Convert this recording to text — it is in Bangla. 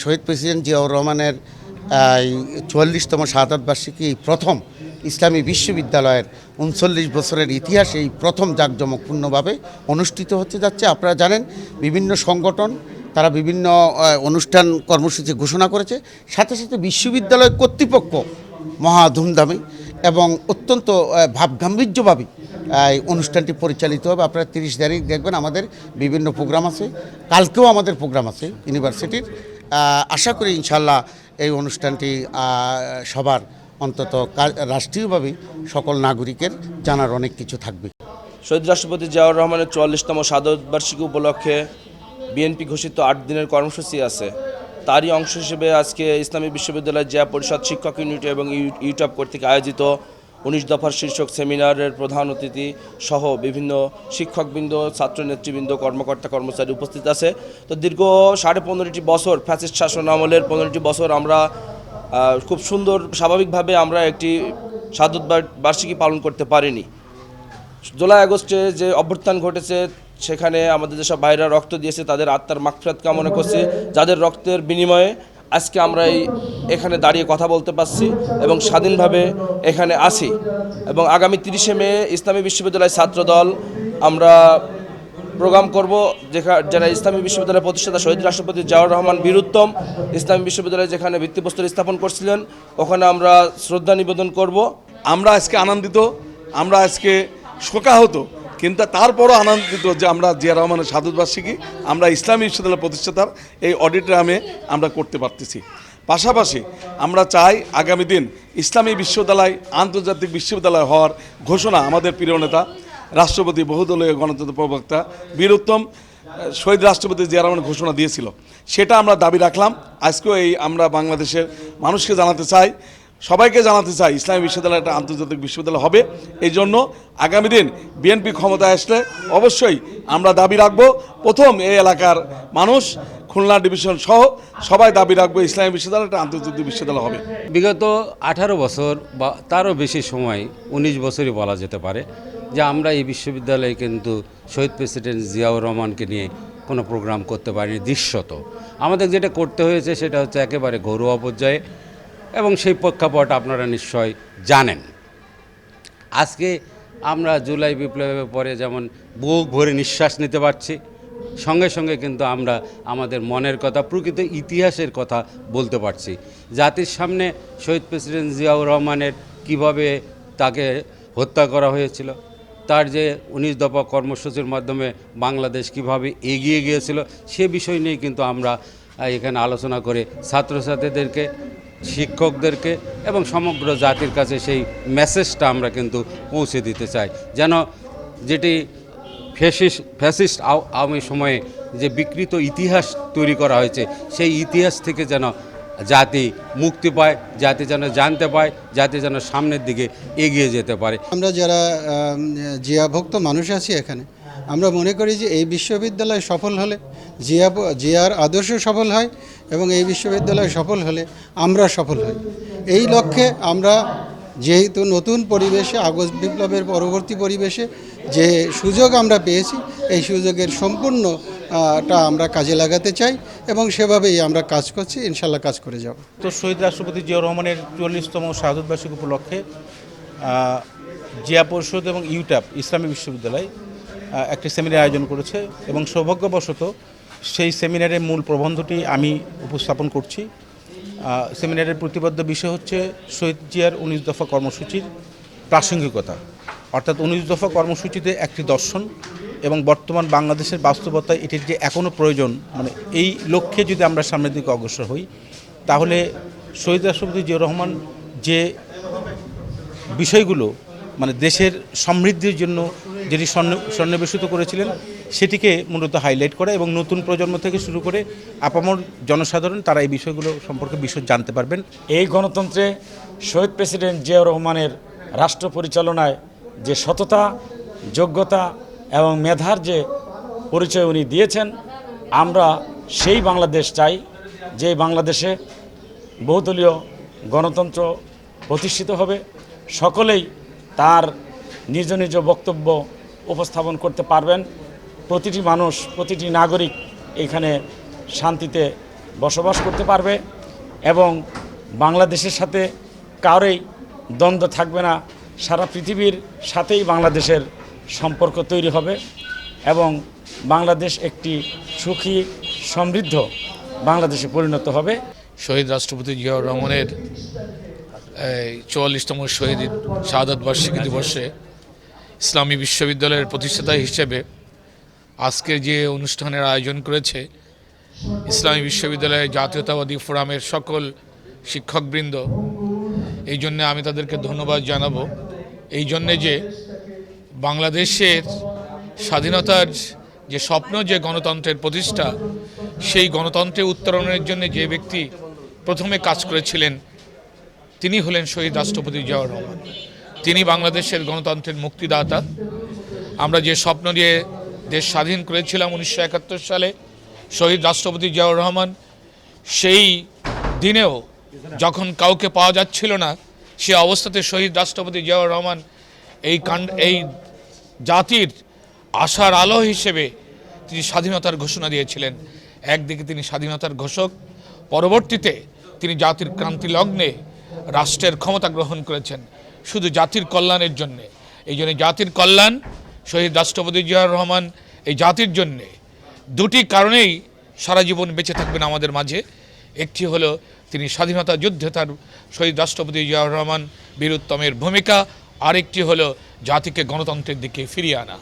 শহীদ প্রেসিডেন্ট জিয়াউর রহমানের ৪৪তম শাহাদাত বার্ষিকী প্রথম ইসলামী বিশ্ববিদ্যালয়ের ৩৯ বছরের ইতিহাস এই প্রথম জাঁকজমকপূর্ণভাবে অনুষ্ঠিত হতে যাচ্ছে। আপনারা জানেন বিভিন্ন সংগঠন তারা বিভিন্ন অনুষ্ঠান কর্মসূচি ঘোষণা করেছে, সাথে সাথে বিশ্ববিদ্যালয় কর্তৃপক্ষ মহা ধুমধামে এবং অত্যন্ত ভাবগাম্ভীর্যভাবে এই অনুষ্ঠানটি পরিচালিত হবে। আপনারা ৩০ তারিখ দেখবেন আমাদের বিভিন্ন প্রোগ্রাম আছে, কালকেও আমাদের প্রোগ্রাম আছে ইউনিভার্সিটির। আশা করি ইনশাল্লাহ এই অনুষ্ঠানটি সবার অন্তত রাষ্ট্রীয়ভাবে সকল নাগরিকের জানার অনেক কিছু থাকবে। শহীদ রাষ্ট্রপতি জিয়াউর রহমানের ৪৪তম শাহাদাত বার্ষিকী উপলক্ষে বিএনপি ঘোষিত ৮ দিনের কর্মসূচি আছে। তারই অংশ হিসেবে আজকে ইসলামী বিশ্ববিদ্যালয় জিয়া পরিষদ শিক্ষক ইউনিট এবং ইউটিউব কর্তৃক আয়োজিত ১৯ দফার শীর্ষক সেমিনারের প্রধান অতিথি সহ বিভিন্ন শিক্ষকবৃন্দ, ছাত্র নেতৃবৃন্দ, কর্মকর্তা কর্মচারী উপস্থিত আছে। তো দীর্ঘ ১৫.৫ বছর ফ্যাসিস্ট শাসন আমলের ১৫টি বছর আমরা খুব সুন্দর স্বাভাবিকভাবে আমরা একটি শাহাদাত বার্ষিকী পালন করতে পারিনি। জুলাই আগস্টে যে অভ্যুত্থান ঘটেছে সেখানে আমাদের যেসব ভাইরা রক্ত দিয়েছে তাদের আত্মার মাগফিরাত কামনা করছি, যাদের রক্তের বিনিময়ে আজকে আমরা এখানে দাঁড়িয়ে কথা বলতে পারছি এবং স্বাধীনভাবে এখানে আছি। এবং আগামী ৩০শে মে ইসলামী বিশ্ববিদ্যালয় ছাত্রদল আমরা প্রোগ্রাম করব, যারা ইসলামী বিশ্ববিদ্যালয়ের প্রতিষ্ঠাতা শহীদ রাষ্ট্রপতি জিয়াউর রহমান বীরুত্তম ইসলামী বিশ্ববিদ্যালয় যেখানে ভিত্তিপ্রস্তর স্থাপন করছিলেন ওখানে আমরা শ্রদ্ধা নিবেদন করব। আমরা আজকে আনন্দিত, আমরা আজকে শোকাহত, কিন্তু তারপরও আনন্দিত যে আমরা জিয়া রহমানের শাহাদাত বার্ষিকী আমরা ইসলামী বিশ্ববিদ্যালয় প্রতিষ্ঠাতার এই অডিটোরিয়ামে আমরা করতে পারতেছি। পাশাপাশি আমরা চাই আগামী দিন ইসলামী বিশ্ববিদ্যালয় আন্তর্জাতিক বিশ্ববিদ্যালয় হওয়ার ঘোষণা আমাদের প্রিয় নেতা রাষ্ট্রপতি বহুদলীয় গণতন্ত্র প্রবক্তা বীরুত্তম শহীদ রাষ্ট্রপতি জিয়া রহমান ঘোষণা দিয়েছিল, সেটা আমরা দাবি রাখলাম। আজকেও আমরা বাংলাদেশের মানুষকে জানাতে চাই, সবাইকে জানাতে চাই ইসলামী বিশ্ববিদ্যালয় একটা আন্তর্জাতিক বিশ্ববিদ্যালয় হবে। এই জন্য আগামী দিন বিএনপি ক্ষমতায় আসলে অবশ্যই আমরা দাবি রাখবো, প্রথম এই এলাকার মানুষ খুলনা ডিভিশন সহ সবাই দাবি রাখবো ইসলামী বিশ্ববিদ্যালয় একটা আন্তর্জাতিক বিশ্ববিদ্যালয় হবে। বিগত 18 বছর বা তারও বেশি সময়, 19 বছরই বলা যেতে পারে, যে আমরা এই বিশ্ববিদ্যালয়ে কিন্তু শহীদ প্রেসিডেন্ট জিয়াউর রহমানকে নিয়ে কোনো প্রোগ্রাম করতে পারিনি। দৃশ্যত আমাদের যেটা করতে হয়েছে সেটা হচ্ছে একেবারে ঘরোয়া পর্যায়ে, এবং সেই প্রেক্ষাপট আপনারা নিশ্চয় জানেন। আজকে আমরা জুলাই বিপ্লবের পরে যেমন বুক ভরে নিঃশ্বাস নিতে পারছি, সঙ্গে সঙ্গে কিন্তু আমরা আমাদের মনের কথা, প্রকৃত ইতিহাসের কথা বলতে পারছি। জাতির সামনে শহীদ প্রেসিডেন্ট জিয়াউর রহমানের কিভাবে তাকে হত্যা করা হয়েছিল, তার যে ১৯ দফা কর্মসূচির মাধ্যমে বাংলাদেশ কিভাবে এগিয়ে গিয়েছিল সে বিষয় নিয়ে কিন্তু আমরা এখানে আলোচনা করে ছাত্রছাত্রীদেরকে, শিক্ষকদেরকে এবং সমগ্র জাতির কাছে সেই মেসেজটা আমরা কিন্তু পৌঁছে দিতে চাই, যেন যেটি ফ্যাসিস্ট আওয়ামী সময়ে যে বিকৃত ইতিহাস তৈরি করা হয়েছে সেই ইতিহাস থেকে যেন জাতি মুক্তি পায়, জাতি যেন জানতে পায়, জাতি যেন সামনের দিকে এগিয়ে যেতে পারে। আমরা যারা জিয়াভক্ত মানুষ আছি এখানে, আমরা মনে করি যে এই বিশ্ববিদ্যালয় সফল হলে জিয়ার আদর্শ সফল হয় এবং এই বিশ্ববিদ্যালয় সফল হলে আমরা সফল হই। এই লক্ষ্যে আমরা যেহেতু নতুন পরিবেশে, আগস্ট বিপ্লবের পরবর্তী পরিবেশে যে সুযোগ আমরা পেয়েছি, এই সুযোগের সম্পূর্ণটা আমরা কাজে লাগাতে চাই এবং সেভাবেই আমরা কাজ করছি, ইনশাল্লাহ কাজ করে যাব। তো শহীদ রাষ্ট্রপতি জিয়াউর রহমানের ৪৪তম শাহাদাত বার্ষিকী উপলক্ষে জিয়া পরিষদ এবং ইউটিউব ইসলামী বিশ্ববিদ্যালয় একটি সেমিনার আয়োজন করেছে এবং সৌভাগ্যবশত সেই সেমিনারের মূল প্রবন্ধটি আমি উপস্থাপন করছি। সেমিনারের প্রতিপাদ্য বিষয় হচ্ছে শহীদ জিয়ার ১৯ দফা কর্মসূচির প্রাসঙ্গিকতা, অর্থাৎ ১৯ দফা কর্মসূচিতে একটি দর্শন এবং বর্তমান বাংলাদেশের বাস্তবতায় এটির যে এখনও প্রয়োজন, মানে এই লক্ষ্যে যদি আমরা সামনের দিকে অগ্রসর হই তাহলে শহীদ রাষ্ট্রপতি জিয়াউর রহমান যে বিষয়গুলো মানে দেশের সমৃদ্ধির জন্য যেটি সন্নিবেশিত করেছিলেন সেটিকে মূলত হাইলাইট করা এবং নতুন প্রজন্ম থেকে শুরু করে আপামর জনসাধারণ তারা এই বিষয়গুলো সম্পর্কে বিশদ জানতে পারবেন। এই গণতন্ত্রে শহীদ প্রেসিডেন্ট জিয়াউর রহমানের রাষ্ট্র পরিচালনায় যে সততা, যোগ্যতা এবং মেধার যে পরিচয় উনি দিয়েছেন, আমরা সেই বাংলাদেশ চাই যে বাংলাদেশে বহুদলীয় গণতন্ত্র প্রতিষ্ঠিত হবে, সকলেই তার নিজ নিজ বক্তব্য উপস্থাপন করতে পারবেন, প্রতিটি মানুষ, প্রতিটি নাগরিক এখানে শান্তিতে বসবাস করতে পারবে এবং বাংলাদেশের সাথে কারোই দ্বন্দ্ব থাকবে না। সারা পৃথিবীর সাথেই বাংলাদেশের সম্পর্ক তৈরি হবে এবং বাংলাদেশ একটি সুখী সমৃদ্ধ বাংলাদেশে পরিণত হবে। শহীদ রাষ্ট্রপতি জিয়াউর রহমানের ৪৪তম শহীদ শাহাদাত বার্ষিকী দিবসে ইসলামী বিশ্ববিদ্যালয়ের প্রতিষ্ঠাতা হিসেবে আজকের যে অনুষ্ঠানের আয়োজন করেছে ইসলামী বিশ্ববিদ্যালয়ের জাতীয়তাবাদী ফোরামের সকল শিক্ষকবৃন্দ, এই জন্যে আমি তাদেরকে ধন্যবাদ জানাবো। এই জন্যে যে বাংলাদেশের স্বাধীনতার যে স্বপ্ন, যে গণতন্ত্রের প্রতিষ্ঠা, সেই গণতন্ত্রে উত্তরণের জন্য যে ব্যক্তি প্রথমে কাজ করেছিলেন তিনি হলেন শহীদ রাষ্ট্রপতি জিয়াউর রহমান। তিনি বাংলাদেশের গণতন্ত্রের মুক্তিদাতা। আমরা যে স্বপ্ন নিয়ে দেশ স্বাধীন করেছিলাম 1971 সালে, শহীদ রাষ্ট্রপতি জিয়াউর রহমান সেই দিনেও যখন কাউকে পাওয়া যাচ্ছিল না, সে অবস্থাতে শহীদ রাষ্ট্রপতি জিয়াউর রহমান এই জাতির আশার আলো হিসেবে তিনি স্বাধীনতার ঘোষণা দিয়েছিলেন। একদিকে তিনি স্বাধীনতার ঘোষক, পরবর্তীতে তিনি জাতির ক্রান্তি লগ্নে রাষ্ট্রের ক্ষমতা গ্রহণ করেছেন শুধু জাতির কল্যাণের জন্যে। এই জন্য জাতির কল্যাণ, শহীদ রাষ্ট্রপতি জিয়াউর রহমান এই জাতির জন্যে দুটি কারণেই সারা জীবন বেঁচে থাকবেন আমাদের মাঝে। একটি হলো তিনি স্বাধীনতা যুদ্ধে তার শহীদ রাষ্ট্রপতি জিয়াউর রহমান বীরুত্তমের ভূমিকা, আরেকটি হলো জাতিকে গণতন্ত্রের দিকে ফিরিয়ে আনা।